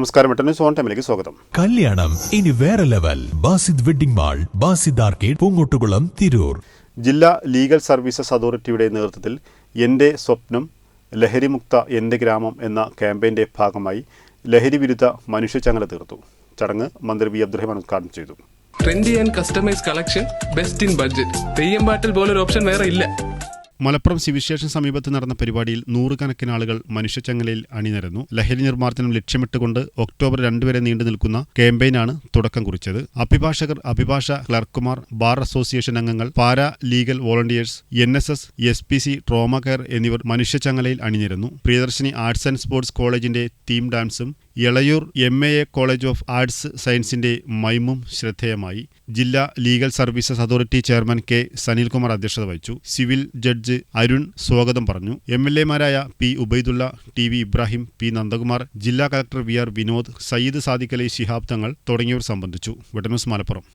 നമസ്കാരം, വെട്ടന്യൂസ് ഓൺ ടൈമിലേക്ക് സ്വാഗതം. കല്യാണം ഇനി വേറെ level. Basid wedding mall, Basid arcade, Poongottukulam, Tirur. ജില്ലാ ലീഗൽ സർവീസസ് അതോറിറ്റിയുടെ നേതൃത്വത്തിൽ എന്റെ സ്വപ്നം ലഹരിമുക്ത എന്റെ ഗ്രാമം എന്ന ക്യാമ്പയിന്റെ ഭാഗമായി ലഹരി വിരുദ്ധ മനുഷ്യച്ചങ്ങല തീർത്തു. ചടങ്ങ് മന്ത്രി വി അബ്ദുറഹ്മാൻ ഉദ്ഘാടനം ചെയ്തു. Trendy and customise collection, best in budget. Theyyam പാട്ടിൽ പോലൊരു ഓപ്ഷൻ വേറെ ഇല്ല. മലപ്പുറം സിവിൽ സ്റ്റേഷൻ സമീപത്ത് നടന്ന പരിപാടിയിൽ നൂറുകണക്കിന് ആളുകൾ മനുഷ്യച്ചങ്ങലയിൽ അണിനിരന്നു. ലഹരി നിർമ്മാർജ്ജനം ലക്ഷ്യമിട്ടുകൊണ്ട് ഒക്ടോബർ 2 വരെ നീണ്ടു നിൽക്കുന്ന ക്യാമ്പയിനാണ് തുടക്കം കുറിച്ചത്. അഭിഭാഷകർ, അഭിഭാഷക ക്ലർക്കുമാർ, ബാർ അസോസിയേഷൻ അംഗങ്ങൾ, para legal volunteers, NSS, SPC, trauma care എന്നിവർ മനുഷ്യച്ചങ്ങലയിൽ അണിനിരന്നു. പ്രിയദർശിനി ആർട്സ് ആൻഡ് സ്പോർട്സ് കോളേജിന്റെ തീം ഡാൻസും Elayur MAA college of arts സയൻസിന്റെ മൈമും ശ്രദ്ധേയമായി. ജില്ലാ legal services authority chairman K. Sanilkumar അധ്യക്ഷത വഹിച്ചു. സിവിൽ ജഡ്ജ് അരുൺ സ്വാഗതം പറഞ്ഞു. MLA മാരായ P. Ubaidullah, TV Ibrahim, P. Nandakumar, ജില്ലാ കളക്ടർ VR വിനോദ്, സയ്യിദ് സാദിഖ് അലി ശിഹാബ് തങ്ങൾ തുടങ്ങിയവർ സംബന്ധിച്ചു. വെട്ടന്യൂസ് മലപ്പുറം.